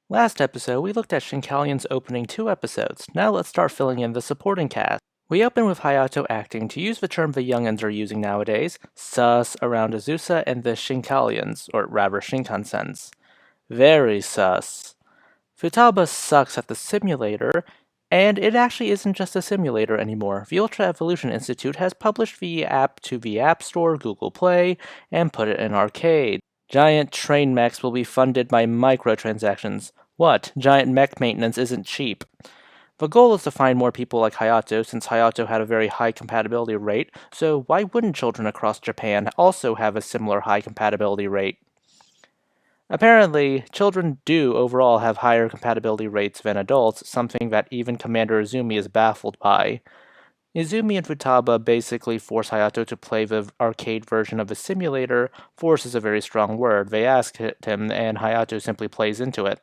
Last episode, we looked at Shinkalion's opening 2 episodes. Now let's start filling in the supporting cast. We open with Hayato acting, to use the term the youngins are using nowadays, sus around Azusa and the Shinkalions, or rather Shinkansens. Very sus. Futaba sucks at the simulator, and it actually isn't just a simulator anymore. The Ultra Evolution Institute has published the app to the App Store, Google Play, and put it in arcade. Giant train mechs will be funded by microtransactions. What? Giant mech maintenance isn't cheap. The goal is to find more people like Hayato, since Hayato had a very high compatibility rate, so why wouldn't children across Japan also have a similar high compatibility rate? Apparently, children do overall have higher compatibility rates than adults, something that even Commander Izumi is baffled by. Izumi and Futaba basically force Hayato to play the arcade version of the simulator. Force is a very strong word. They ask him, and Hayato simply plays into it.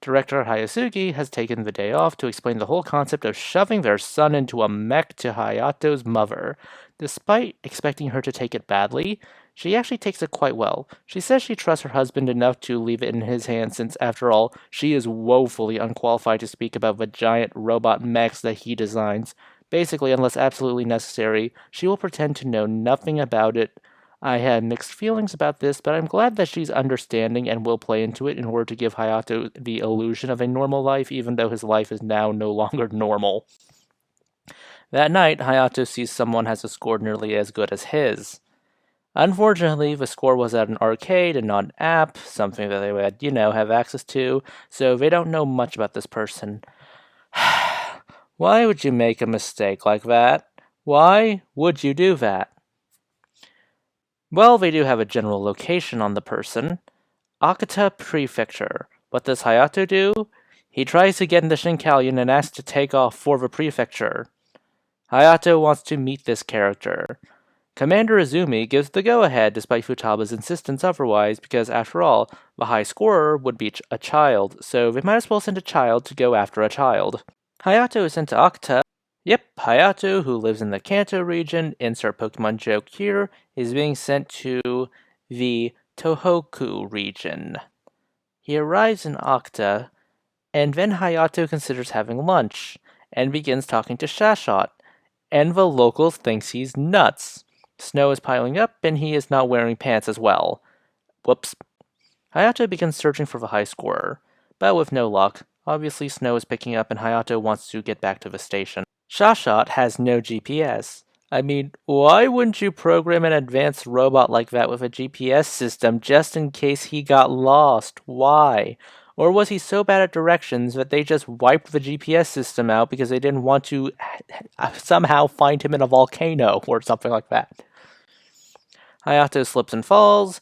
Director Hayasugi has taken the day off to explain the whole concept of shoving their son into a mech to Hayato's mother. Despite expecting her to take it badly, she actually takes it quite well. She says she trusts her husband enough to leave it in his hands since, after all, she is woefully unqualified to speak about the giant robot mechs that he designs. Basically, unless absolutely necessary, she will pretend to know nothing about it. I had mixed feelings about this, but I'm glad that she's understanding and will play into it in order to give Hayato the illusion of a normal life, even though his life is now no longer normal. That night, Hayato sees someone has a score nearly as good as his. Unfortunately, the score was at an arcade and not an app, something that they would, have access to, so they don't know much about this person. Why would you make a mistake like that? Why would you do that? Well, they do have a general location on the person. Akita Prefecture. What does Hayato do? He tries to get in the Shinkalion and asks to take off for the prefecture. Hayato wants to meet this character. Commander Izumi gives the go-ahead despite Futaba's insistence otherwise, because after all, the high scorer would be a child, so they might as well send a child to go after a child. Hayato is sent to Akita. Yep, Hayato, who lives in the Kanto region, insert Pokemon joke here, is being sent to the Tohoku region. He arrives in Akita, and then Hayato considers having lunch, and begins talking to Shashot, and the locals thinks he's nuts. Snow is piling up, and he is not wearing pants as well. Whoops. Hayato begins searching for the high scorer, but with no luck. Obviously, snow is picking up, and Hayato wants to get back to the station. Shashot has no GPS. I mean, why wouldn't you program an advanced robot like that with a GPS system just in case he got lost? Why? Or was he so bad at directions that they just wiped the GPS system out because they didn't want to somehow find him in a volcano or something like that? Hayato slips and falls.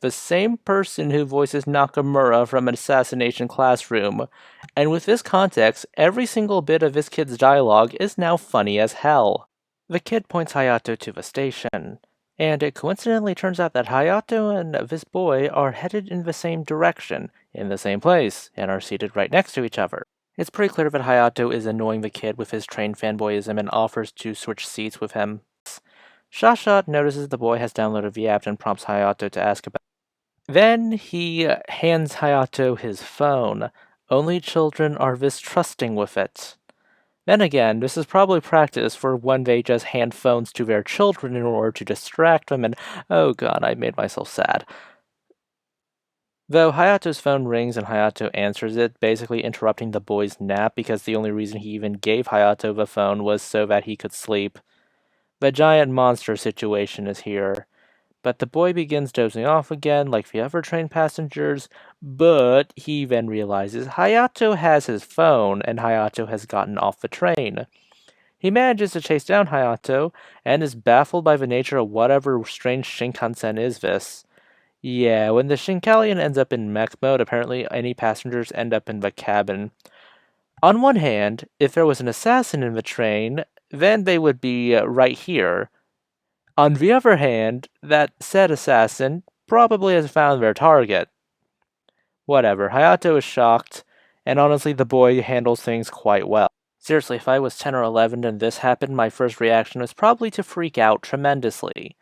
The same person who voices Nakamura from Assassination Classroom. And with this context, every single bit of this kid's dialogue is now funny as hell. The kid points Hayato to the station, and it coincidentally turns out that Hayato and this boy are headed in the same direction, in the same place, and are seated right next to each other. It's pretty clear that Hayato is annoying the kid with his train fanboyism and offers to switch seats with him. Shashot notices the boy has downloaded the app and prompts Hayato to ask about it. Then he hands Hayato his phone. Only children are this trusting with it. Then again, this is probably practice for when they just hand phones to their children in order to distract them, and oh god, I made myself sad. Though Hayato's phone rings and Hayato answers it, basically interrupting the boy's nap because the only reason he even gave Hayato the phone was so that he could sleep. The giant monster situation is here. But the boy begins dozing off again like the other train passengers, but he then realizes Hayato has his phone and Hayato has gotten off the train. He manages to chase down Hayato and is baffled by the nature of whatever strange Shinkansen is this. Yeah, when the Shinkalion ends up in mech mode, apparently any passengers end up in the cabin. On one hand, if there was an assassin in the train, then they would be right here. On the other hand, that said assassin probably has found their target. Whatever, Hayato is shocked, and honestly the boy handles things quite well. Seriously, if I was 10 or 11 and this happened, my first reaction was probably to freak out tremendously.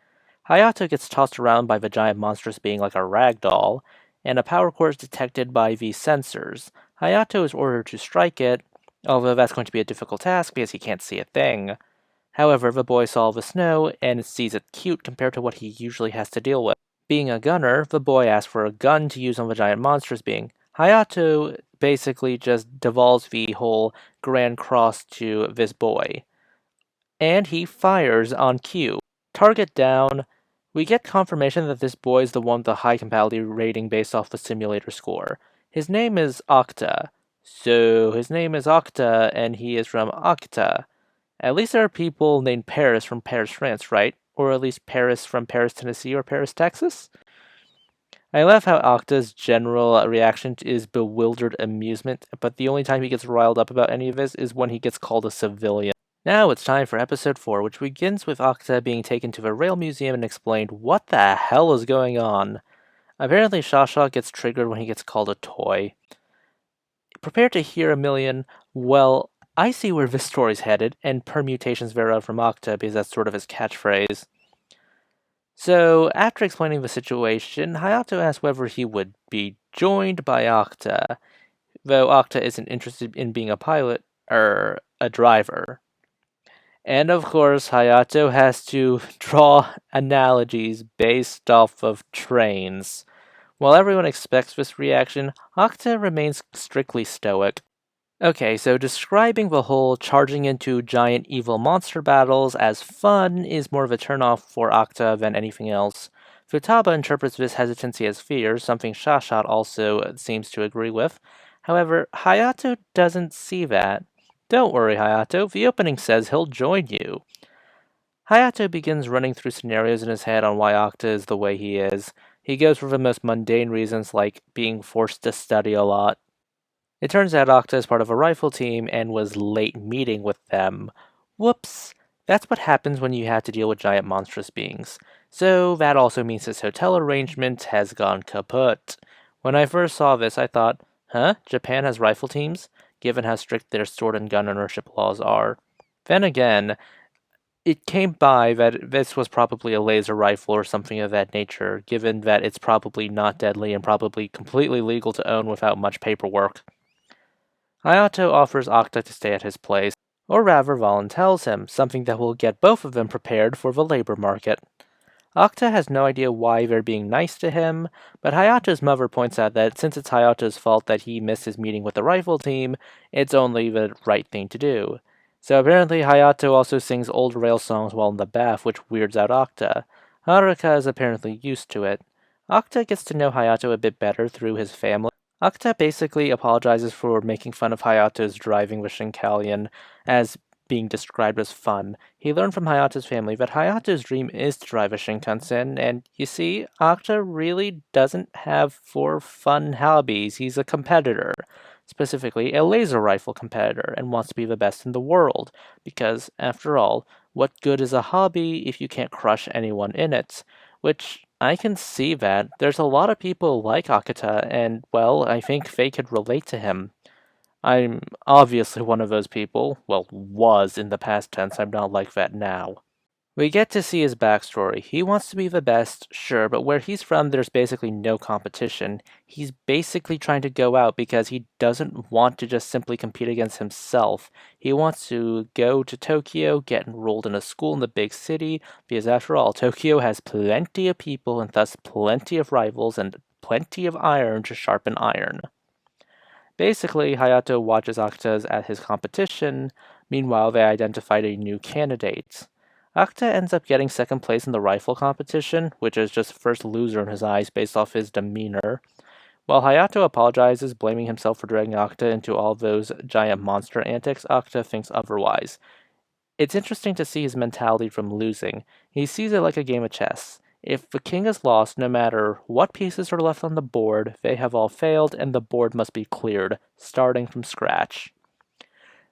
Hayato gets tossed around by the giant monstrous being like a rag doll, and a power core is detected by the sensors. Hayato is ordered to strike it, although that's going to be a difficult task because he can't see a thing. However, the boy saw the snow and sees it cute compared to what he usually has to deal with. Being a gunner, the boy asks for a gun to use on the giant monstrous being. Hayato basically just devolves the whole Grand Cross to this boy. And he fires on cue. Target down. We get confirmation that this boy is the one with the high compatibility rating based off the simulator score. His name is Akita. So his name is Akita, and he is from Akita. At least there are people named Paris from Paris, France, right? Or at least Paris from Paris, Tennessee, or Paris, Texas? I love how Akita's general reaction is bewildered amusement, but the only time he gets riled up about any of this is when he gets called a civilian. Now it's time for episode 4, which begins with Akita being taken to the Rail Museum and explained what the hell is going on. Apparently Shasha gets triggered when he gets called a toy. Prepare to hear a million, well, I see where this story's headed, and permutations thereof from Akita because that's sort of his catchphrase. So, after explaining the situation, Hayato asks whether he would be joined by Akita, though Akita isn't interested in being a pilot, or a driver. And of course, Hayato has to draw analogies based off of trains. While everyone expects this reaction, Akita remains strictly stoic. Okay, so describing the whole charging into giant evil monster battles as fun is more of a turnoff for Akita than anything else. Futaba interprets this hesitancy as fear, something Shashat also seems to agree with. However, Hayato doesn't see that. Don't worry, Hayato, the opening says he'll join you. Hayato begins running through scenarios in his head on why Akita is the way he is. He goes for the most mundane reasons like being forced to study a lot. It turns out Akita is part of a rifle team and was late meeting with them. Whoops. That's what happens when you have to deal with giant monstrous beings. So that also means his hotel arrangement has gone kaput. When I first saw this, I thought, huh? Japan has rifle teams? Given how strict their sword and gun ownership laws are. Then again, it came by that this was probably a laser rifle or something of that nature, given that it's probably not deadly and probably completely legal to own without much paperwork. Hayato offers Akita to stay at his place, or rather voluntells him, something that will get both of them prepared for the labor market. Akita has no idea why they're being nice to him, but Hayato's mother points out that since it's Hayato's fault that he missed his meeting with the rifle team, it's only the right thing to do. So apparently Hayato also sings old rail songs while in the bath, which weirds out Akita. Haruka is apparently used to it. Akita gets to know Hayato a bit better through his family. Akita basically apologizes for making fun of Hayato's driving the Shinkalion as being described as fun. He learned from Hayato's family that Hayato's dream is to drive a Shinkansen, and you see, Akita really doesn't have four fun hobbies. He's a competitor, specifically a laser rifle competitor, and wants to be the best in the world, because, after all, what good is a hobby if you can't crush anyone in it? Which, I can see that. There's a lot of people like Akita, and, well, I think they could relate to him. I'm obviously one of those people. Well, was in the past tense, I'm not like that now. We get to see his backstory. He wants to be the best, sure, but where he's from, there's basically no competition. He's basically trying to go out because he doesn't want to just simply compete against himself. He wants to go to Tokyo, get enrolled in a school in the big city, because after all, Tokyo has plenty of people and thus plenty of rivals and plenty of iron to sharpen iron. Basically, Hayato watches Akita at his competition. Meanwhile, they identified a new candidate. Akita ends up getting second place in the rifle competition, which is just first loser in his eyes based off his demeanor. While Hayato apologizes, blaming himself for dragging Akita into all those giant monster antics, Akita thinks otherwise. It's interesting to see his mentality from losing. He sees it like a game of chess. If the king is lost, no matter what pieces are left on the board, they have all failed and the board must be cleared, starting from scratch.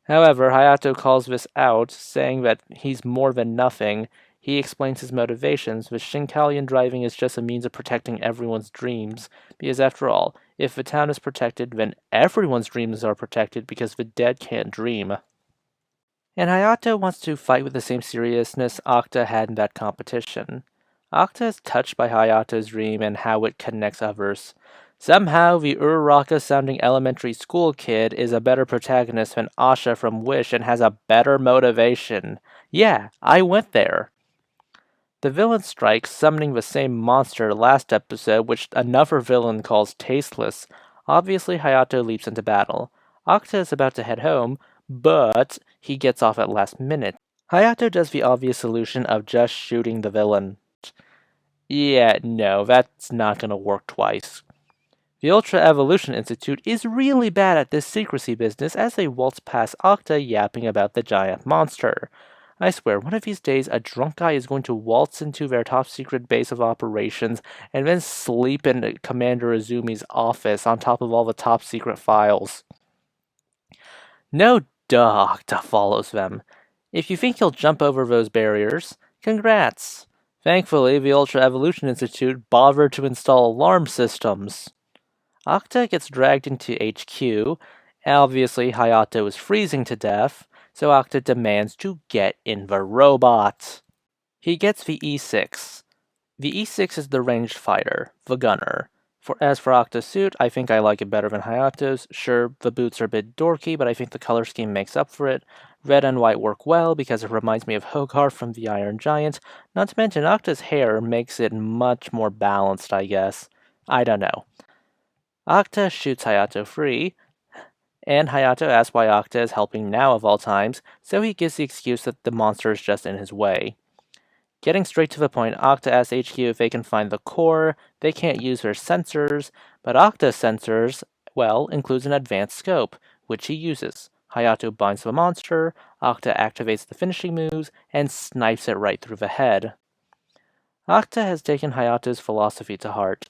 However, Hayato calls this out, saying that he's more than nothing. He explains his motivations, with Shinkalion driving is just a means of protecting everyone's dreams, because after all, if the town is protected, then everyone's dreams are protected because the dead can't dream. And Hayato wants to fight with the same seriousness Akita had in that competition. Akita is touched by Hayato's dream and how it connects others. Somehow, the Uraraka-sounding elementary school kid is a better protagonist than Asha from Wish and has a better motivation. Yeah, I went there. The villain strikes, summoning the same monster last episode, which another villain calls tasteless. Obviously, Hayato leaps into battle. Akita is about to head home, but he gets off at last minute. Hayato does the obvious solution of just shooting the villain. Yeah, no, that's not gonna work twice. The Ultra Evolution Institute is really bad at this secrecy business as they waltz past Okta yapping about the giant monster. I swear, one of these days a drunk guy is going to waltz into their top secret base of operations and then sleep in Commander Izumi's office on top of all the top secret files. No duh, Okta follows them. If you think he'll jump over those barriers, congrats. Thankfully, the Ultra Evolution Institute bothered to install alarm systems. Okta gets dragged into HQ. Obviously, Hayato is freezing to death, so Okta demands to get in the robot. He gets the E6. The E6 is the ranged fighter, the gunner. As for Okta's suit, I think I like it better than Hayato's. Sure, the boots are a bit dorky, but I think the color scheme makes up for it. Red and white work well because it reminds me of Hogarth from the Iron Giant. Not to mention, Okta's hair makes it much more balanced, I guess. I don't know. Okta shoots Hayato free, and Hayato asks why Okta is helping now of all times, so he gives the excuse that the monster is just in his way. Getting straight to the point, Okta asks HQ if they can find the core. They can't use their sensors, but Okta's sensors, well, includes an advanced scope, which he uses. Hayato binds the monster, Okta activates the finishing moves, and snipes it right through the head. Okta has taken Hayato's philosophy to heart.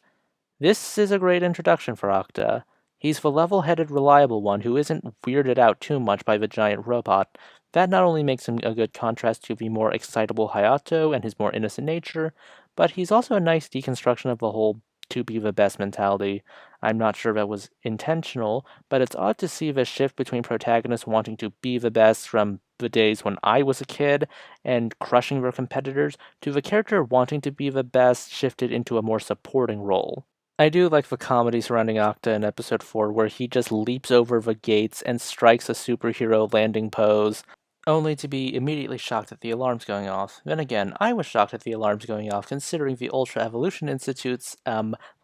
This is a great introduction for Okta. He's the level-headed, reliable one who isn't weirded out too much by the giant robot. That not only makes him a good contrast to the more excitable Hayato and his more innocent nature, but he's also a nice deconstruction of the whole to be the best mentality. I'm not sure that was intentional, but it's odd to see the shift between protagonists wanting to be the best from the days when I was a kid and crushing their competitors to the character wanting to be the best shifted into a more supporting role. I do like the comedy surrounding Okta in episode 4 where he just leaps over the gates and strikes a superhero landing pose, only to be immediately shocked at the alarms going off. Then again, I was shocked at the alarms going off considering the Ultra Evolution Institute's,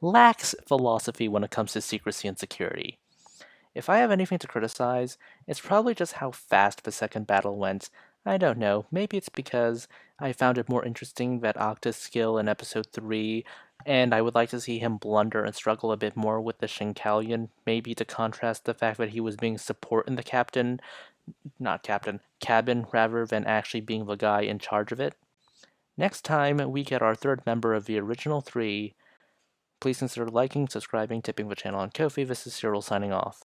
lax philosophy when it comes to secrecy and security. If I have anything to criticize, it's probably just how fast the second battle went. I don't know, maybe it's because I found it more interesting that Octa's skill in episode 3, and I would like to see him blunder and struggle a bit more with the Shinkalion, maybe to contrast the fact that he was being support in the cabin rather than actually being the guy in charge of it. Next time we get our third member of the original 3, please consider liking, subscribing, tipping the channel on Ko-fi. This is Cyril signing off.